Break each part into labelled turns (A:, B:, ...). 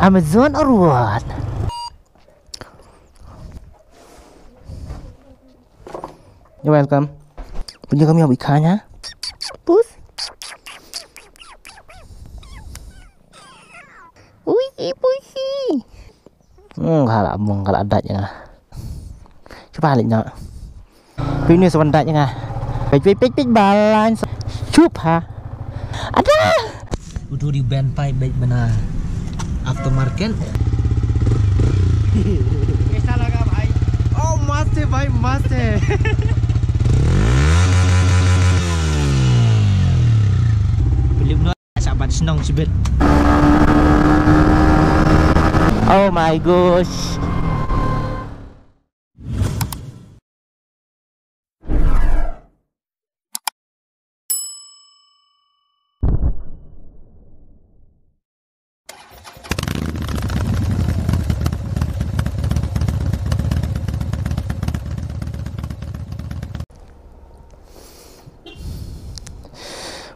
A: Amazon or what? You're welcome. Punya kami ambil ikannya. Pus. Pusi. Kalau abang kalau adatnya. Coba balik nak. Ini sebenarnya. Pik balance. Cuba. Ada. Udah di band pipe baik benar. Aftermarket.
B: कैसा लगा भाई?
A: Oh मस्त है भाई मस्त है. Film no sahabat senang sibet. Oh my gosh.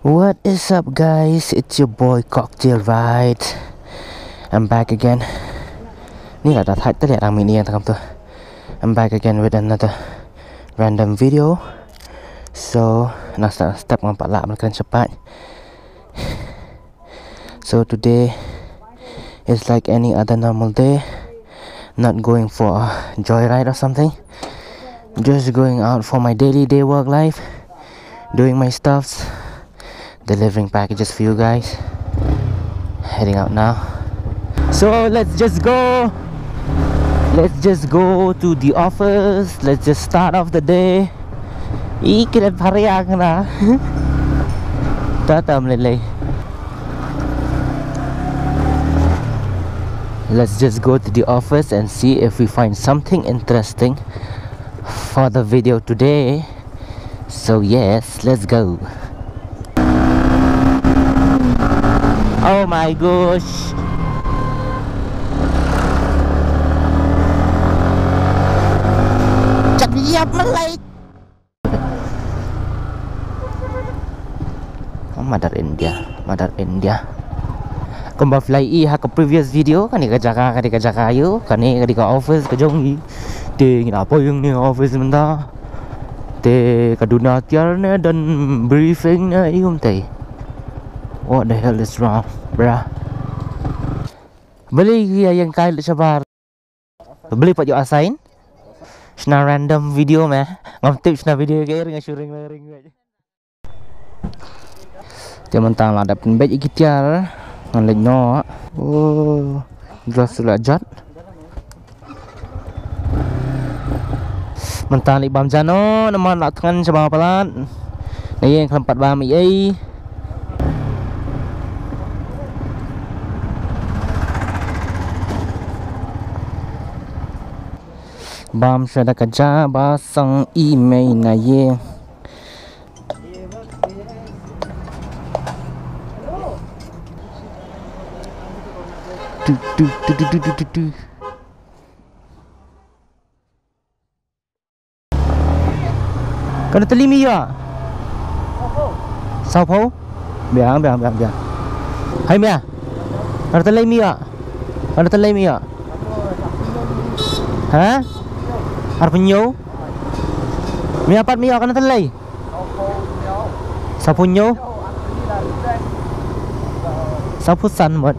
A: What is up guys, it's your boy Cocktail Ride. I'm back again. Ni là đã thấy tất cả đang mini không tôi. I'm back again with another random video. So, nak step nampak lah makan cepat. So today is like any other normal day. Not going for a joyride or something. Just going out for my daily day work life. Doing my stuffs. Delivering packages for you guys. Heading out now. So let's just go to the office. Let's just start off the day. Ikilat pariya na. Tatam lele. Let's just go to the office and see if we find something interesting for the video today. So yes, let's go. Oh my gosh. Cepat melek. Mother India. Kembali fly ke previous video kan ke Jakarta yo kan ke office ke jongi. Te apa yang ni office sebentar. Te kaduna tiarnya dan briefingnya ium teh. What the hell is wrong, bruh? Beli yang kali sabar. Beli pak jo asain. Sna random video meh. Ngam tips na video kayak dengan syuring aja. Dia mentang lah dapat baik ikitar. Ngan no. Oh, jelas lajat. Mentang li bam jano, nama nak tangan sebab pelan. Nah yang keempat bam ai. Bam sudah kerja basang email na ye. Du. Kena telimi ya? Sao Biang. Hai mia. Kena telimi ya? Hah? Arpenyo? Mi apat mi akan telai. Sapunyo? Sapusan mod.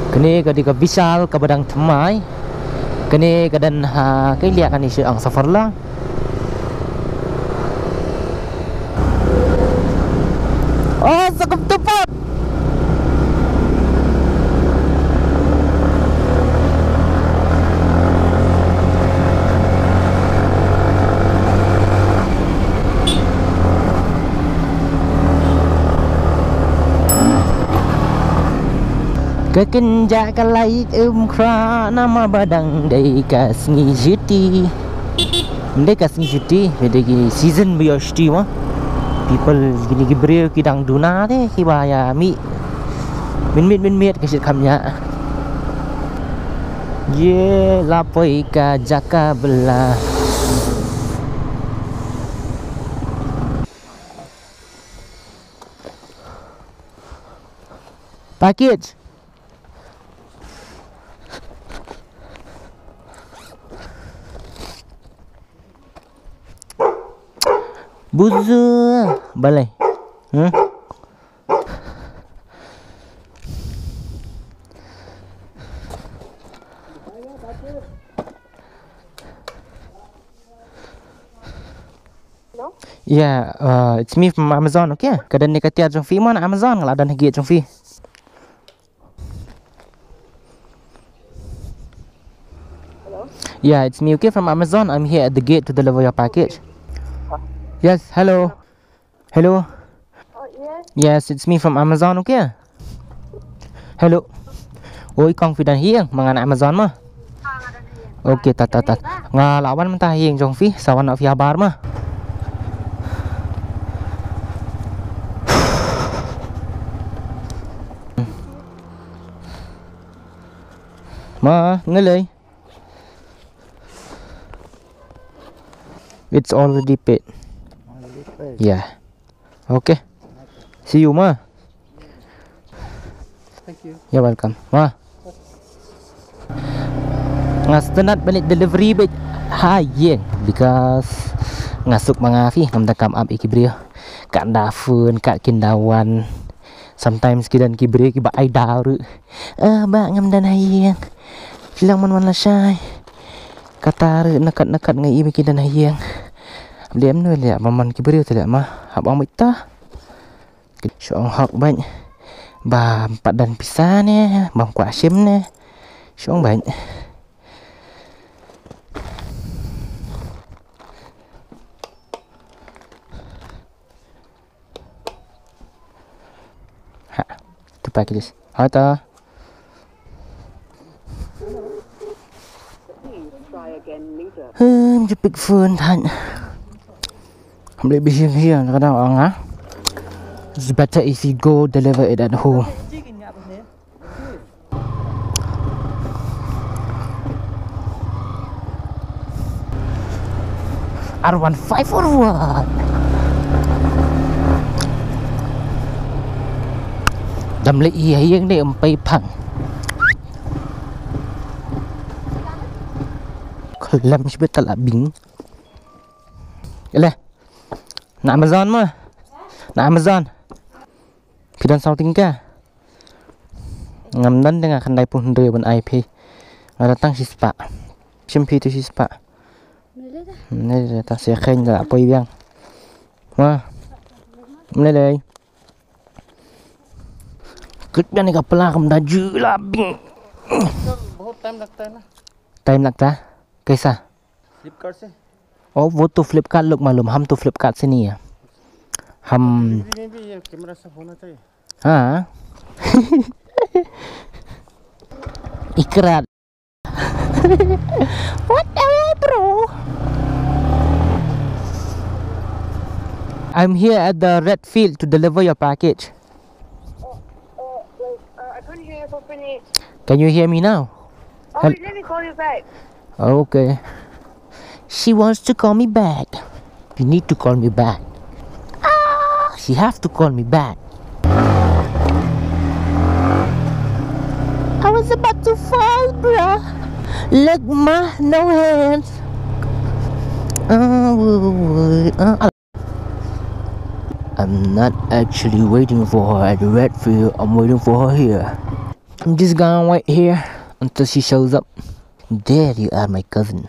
A: Kini ketika Vishal ke Badang Temai. Kini kedan cái lihat kan isu ang safar lah. Oh, cukup tepat. Kekenjak kalait kra nama badang dei kasngi juti. Mende kasngi juti, mende ki season bioshti ma. People gini gibril kidang duna te kibaya mi. Min kesit kamnya. Ye lapoi ka jaka belah. Package. Buzzer. Balai. Yeah, it's me from Amazon, okay? Kadang ni kata trong phí mana Amazon kalau ada lagi trong phí.
B: Hello?
A: Yeah, it's me, okay, from Amazon. I'm here at the gate to deliver your package. Yes, hello. Hello.
B: Oh, yes.
A: Yes, it's me from Amazon, okay? Hello. Oi, confident hiang mangan Amazon mah. Okay, tat. Ngalawan mentah hiang trong phí, sawan nak via bar mah. Ma, ngelay. It's already paid. Yeah. Okay. See you, ma.
B: Thank you.
A: You're welcome. Ma. Ngastenat balik delivery bet hayeng because ngasuk mangafi nam takam up ikibrio. Kat dafun, kat kindawan. Sometimes kidan kibrio ki ba ai daru. Ba ngam dan hayeng. Hilang man la syai. Kata nakat ngai ibi kidan hayeng. Dem nu le maman kibrio tele mah. Abang mita. Syong hok banyak. Ba empat dan pisah ni, bang kuat sim ni. Syong banyak. Ha, tu pakai this. Hata. Jepit phone than. Boleh bising hiang kadang orang ah. It's better if you go deliver it at home. R15 or what? Đâm lấy ý ấy để bay phẳng. Làm chứ biết ta là bính. Cái này. Là Amazon mà. Là Amazon. Pidan sau tingka. Ngam dan dengan kandai pun hendai pun IP. Datang si spa. Simpi tu si spa. Này ta sẽ khen là quay biang. Wah. Mlai lai. Kut biang ni kapala kam daju lah bing.
B: बहुत टाइम लगता है ना.
A: Time लगता? कैसा?
B: फ्लिपकार्ट से.
A: Oh, वो तो फ्लिपकार्ट लोग मालूम, हम तो फ्लिपकार्ट से नहीं है. हम
B: में भी ये कैमरा सब होना चाहिए.
A: हाँ. Ikrar. What the hell, bro? I'm here at the red field to deliver your package.
B: I couldn't hear you properly.
A: Can you hear me now?
B: Oh, let me call you back.
A: Okay. She wants to call me back. You need to call me back. She have to call me back. I was about to fall, bruh. Look, ma, no hands. I'm not actually waiting for her at the red field. I'm waiting for her here. I'm just gonna wait here until she shows up. There you are, my cousin.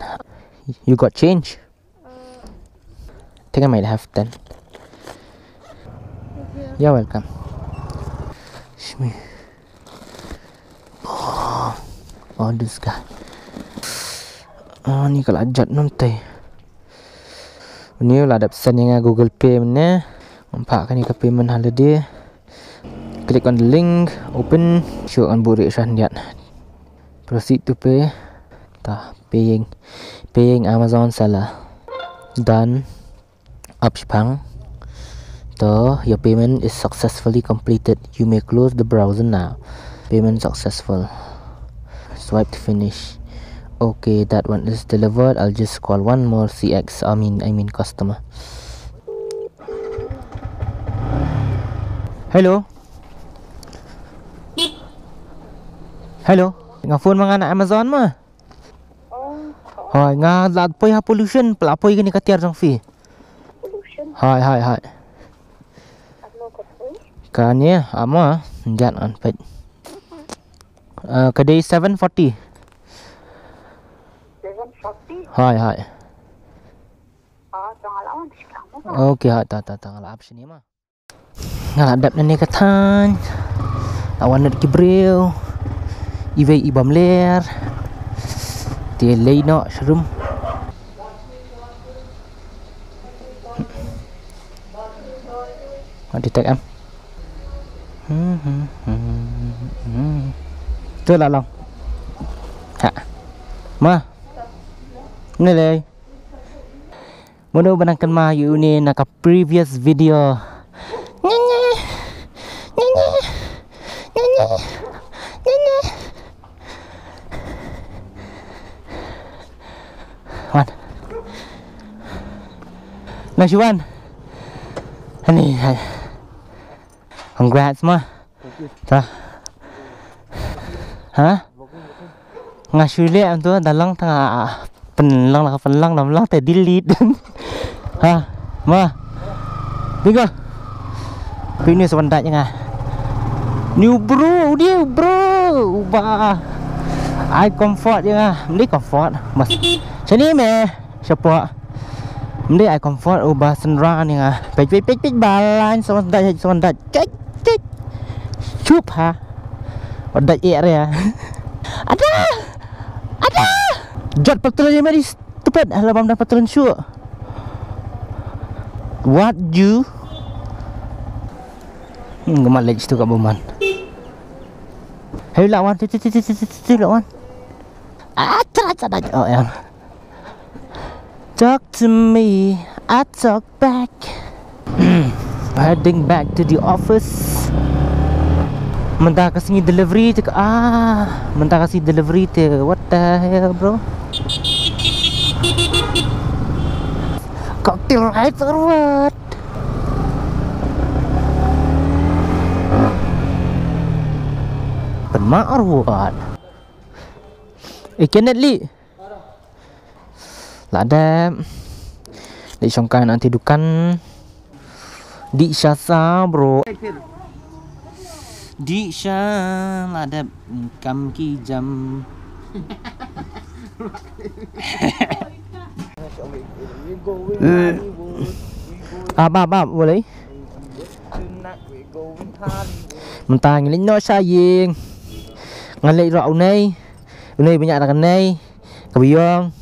A: You got change? I think I might have 10. You're welcome. Shmi. Oh, this guy. Ni kalau ajat nanti. Ni lah ada pesan yang Google Pay mana. Nampak kan ni ke payment holiday. Click on the link, open, show on book rate sandiat. Proceed to pay. Paying Amazon seller. Done. Upspang. Your payment is successfully completed. You may close the browser now. Payment successful. Swipe to finish. Okay, that one is delivered. I'll just call one more CX. I mean customer. Hello, ngah phone mga na Amazon mah. Hai, ngah lat poi ha pollution, pelapoi ke ni katiar jang fi. Hai. Kan ya, ama jangan pet. Kedai 740.
B: 740.
A: Hai.
B: Jangan lawan kamu.
A: Okay, tak ngalap sini mah. Ngaladap na ni katan. Awan na kibril. Iway ibam ler. Dia lay no shroom. Mati tak am. Tu lah long. Ha. Ma. Ni leh. Mano banangkan ma you ni nak previous video. Nyanyi. Wan. Nashuan. Ni hai. Congrats ma. Ta. Ha? Ngasuli am tu dalang tengah penlang dalam teh delete. Ha, ma. Tiga. Ini sebentarnya ngah. New bro, dia bro. Ba. I comfort je ngah. Mesti comfort. Mas. Sini me. Siapa? Mesti I comfort ubah senra ni ngah. Pej balan sebentar. Cek. Cup ha. Ada area. Ada. Jat patron ni mari stupid. Halabam dah patron shoot. What you? Gemal lagi tu kat Boman. Hey lawan, lawan. Oh ya. Talk to me, I talk back. Heading back to the office. Mentah kasih delivery tu mentah kasih delivery tu. What the hell, bro? Cocktail right or what? Penma or what? Ikan li. Lada. Di songkai nanti dukan. Di syasa bro. Di syasa lada kam ki jam. Abab boleh. Mentang ni no saying. Ngalai rau nei. Nei banyak nak nei. Kebiong.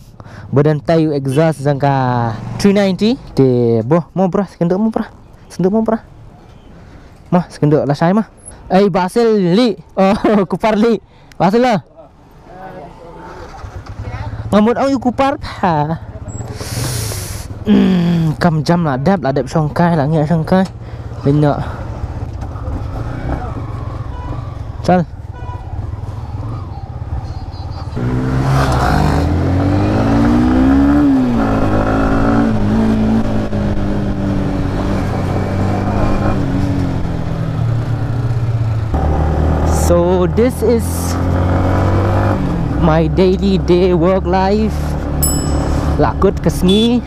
A: Badan tayu exhaust jangka 390. Te boh mau berah sekenduk mau berah. Senduk mau berah. Mah sekenduk lah saya mah. Basil li. Oh, kupar li. Basil lah. Ngamut au kupar ha. Kam jam ladap songkai lah ngia songkai. Benak. Chal. So this is my daily day work life. Lakut kesni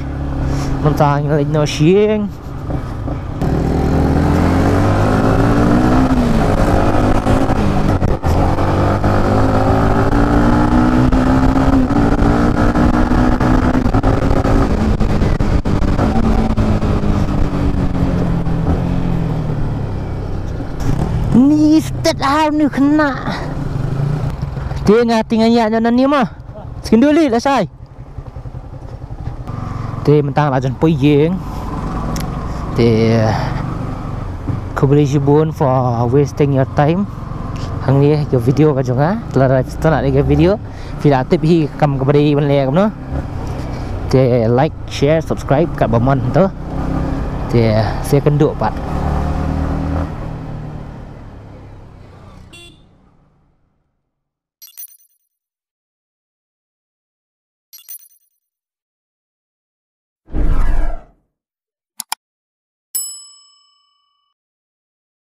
A: mentang lagi no siang. Ni start out ni kena. Dia ngati ngayak jalan ni mah. Sekenduli lah say. Dia mentang lah jan poyeng. Dia kubeli jibun for wasting your time. Hang ni ke video ka jonga. Telah start ni ke video. Bila tip hi kam kepada ban le kam no. Dia like, share, subscribe kat Bomon tu. Dia saya kenduk pat.